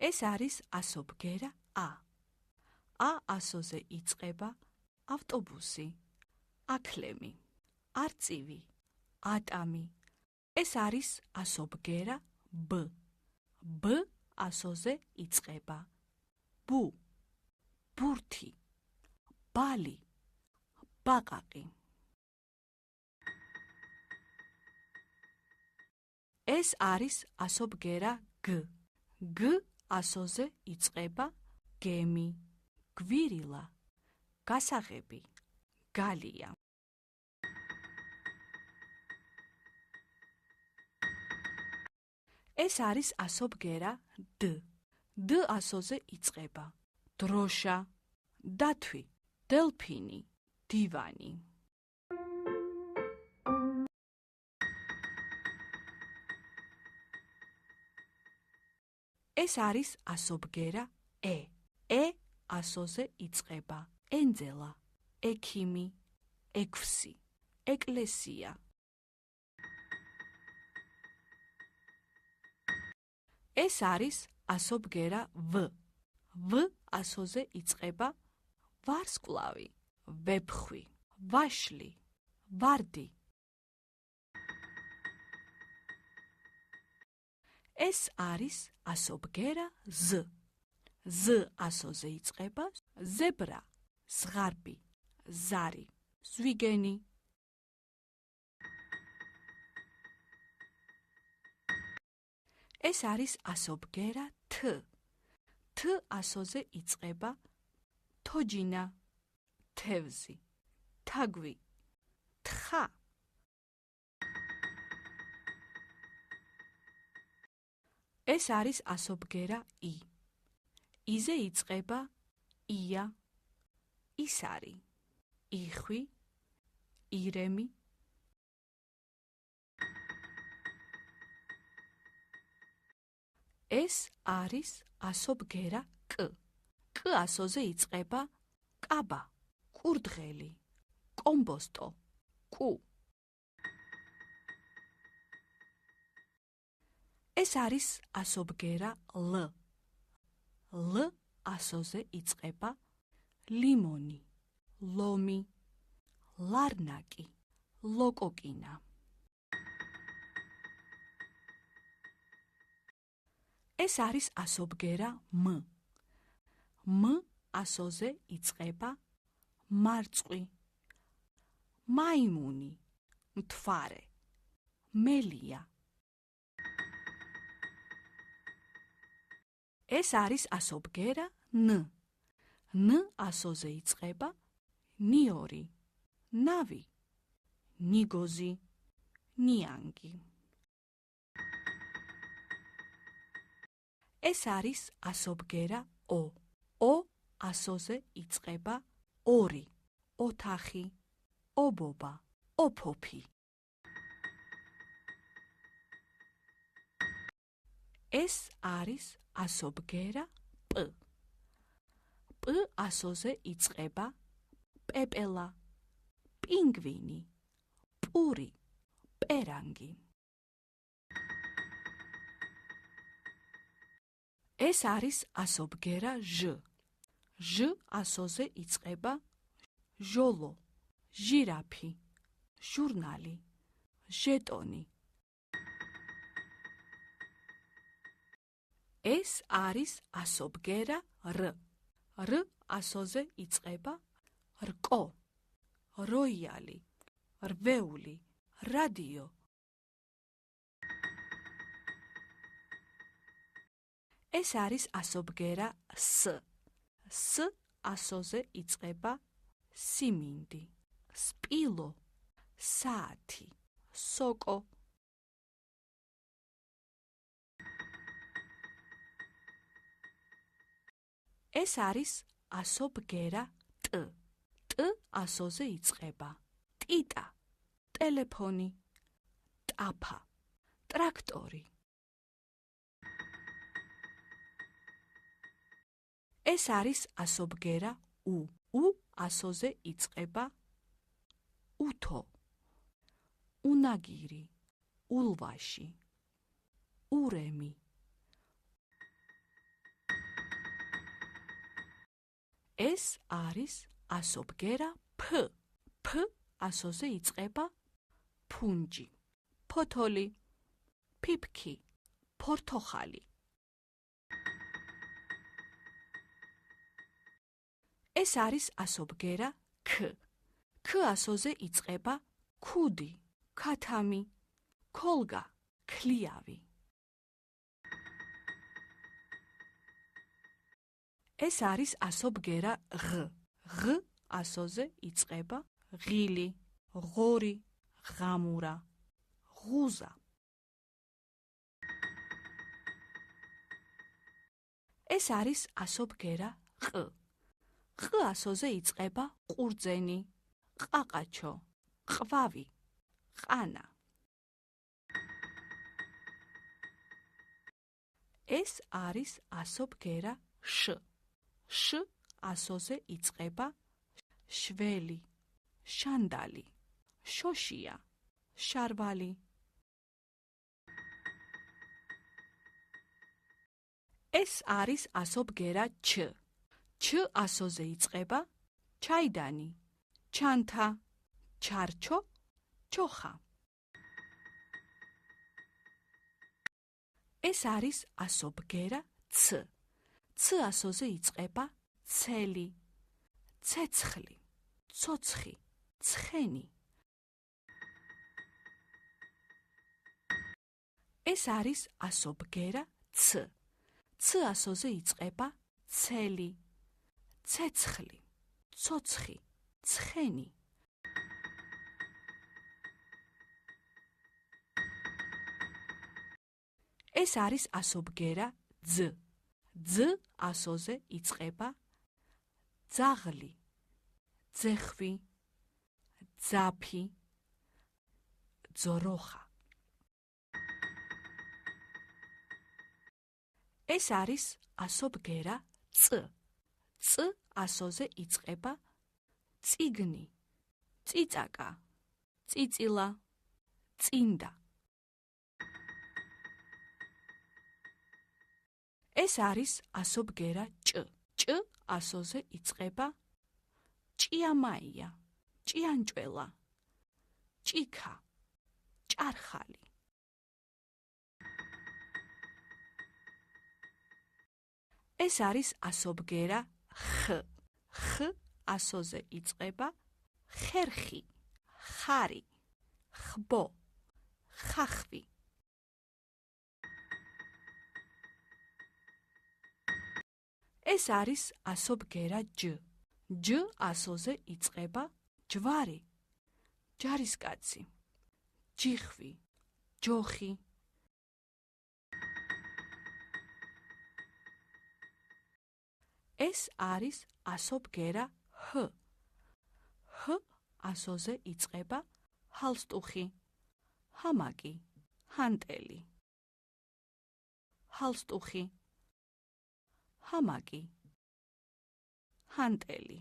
ეს არის ასობგერა ა. ა ასოზე იწყება ავტობუსი, აქლემი, არწივი, ატამი. ეს არის ასობგერა ბ. ბ ასოზე იწყება ბუ, ბურთი, ბალი, ბაყაყი. ეს არის ასობგერა გ. გ ასოზე იწყება გემი, გვირილა, გასაღები, გალია. ეს არის ასობგერა დ. დ ასოზე იწყება დროშა, დათვი, დელფინი, დივანი. ეს არის ასობგერა ე. ე ასოზე იწყება ენძელა, ექიმი, ექვსი, ეკლესია. ეს არის ასობგერა ვ. ვ ასოზე იწყება ვარსკვლავი, ვეფხვი, ვაშლი, ვარდი. ეს არის ასობგერა ზ. ზ ასოზე იწყება ზებრა, ზღარბი, ზარი, ზვიგენი. ეს არის ასობგერა თ. თ ასოზე იწყება თოჯინა, თევზი, თაგვი, თხა. ეს არის ასობგერა ი. იზე იწყება ია, ისარი, იხვი, ირემი. ეს არის ასობგერა კ. კ ასოზე იწყება კაბა, კურდღელი, კომბოსტო, კუ. ეს არის ასობგერა ლ. ლ ასოზე იწყება ლიმონი, ლომი, ლარნაკი, ლოკოკინა. ეს არის ასობგერა მ. მ ასოზე იწყება მარწყვი, მაიმუნი, მთვარე, მელია. ეს არის ასობგერა ნ. ნ ასოზე იწყება ნიორი, ნავი, ნიგოზი, ნიანგი. ეს არის ასობგერა ო. ო ასოზე იწყება ორი, ოთახი, ობობა, ოფოფი. ეს არის ასობგერა პ. პ ასოზე იწყება პეპელა, პინგვინი, პური, პერანგი. ეს არის ასობგერა ჟ. ჟ ასოზე იწყება ჟოლო, ჟირაფი, ჟურნალი, ჟეტონი. ეს არის ასობგერა რ. რ ასოზე იწყება რკო, როიალი, რვეული, რადიო. ეს არის ასობგერა ს. ს ასოზე იწყება სიმინდი, სპილო, საათი, სოკო. ეს არის ასობგერა ტ. ტ ასოზე იწყება ტიტა, ტელეფონი, ტაფა, ტრაქტორი. ეს არის ასობგერა უ. უ ასოზე იწყება უთო, უნაგირი, ულვაში, ურემი. ეს არის ასობგერა ფ. ფ ასოზე იწყება ფუნჯი, ფოთოლი, ფიფქი, ფორთოხალი. ეს არის ასობგერა ქ. ქ ასოზე იწყება ქუდი, ქათამი, ქოლგა, ქლიავი. ეს არის ასობგერა ღ. ღ ასოზე იწყება ღილი, ღორი, ღამურა, ღუზა. ეს არის ასობგერა ყ. ყ ასოზე იწყება ყურძენი, ყაყაჩო, ყვავი, ყანა. ეს არის ასობგერა შ. შ ასოზე იწყება შველი, შანდალი, შოშია, შარვალი. ეს არის ასობგერა ჩ. ჩ ასოზე იწყება ჩაიდანი, ჩანთა, ჩარჩო, ჩოხა. ეს არის ასობგერა ც. ც ასოზე იწყება ცელი, ცეცხლი, ცოცხი, ცხენი. ეს არის ასობგერა ც. ც ასოზე იწყება ცელი, ცეცხლი, ცოცხი, ცხენი. ეს არის ასობგერა ძ. ძ ასოზე იწყება ძაღლი, ძეხვი, ძაფი, ძოროხა. ეს არის ასობგერა წ. წ ასოზე იწყება წიგნი, წიწაკა, წიწილა, წინდა. ეს არის ასობგერა ჭ. ჭ ასოზე იწყება ჭიამაია, ჭიანჭველა, ჭიქა, ჭარხალი. ეს არის ასობგერა ხ. ხ ასოზე იწყება ხერხი, ხარი, ხბო, ხახვი. ეს არის ასობგერა ჯ. ჯ ასოზე იწყება ჯვარი, ჯარისკაცი, ჯიხვი, ჯოხი. ეს არის ასობგერა ჰ. ჰ ასოზე იწყება ჰალსტუხი, ჰამაკი, ჰანტელი. ჰალსტუხი, ჰამაკი, ჰანტელი.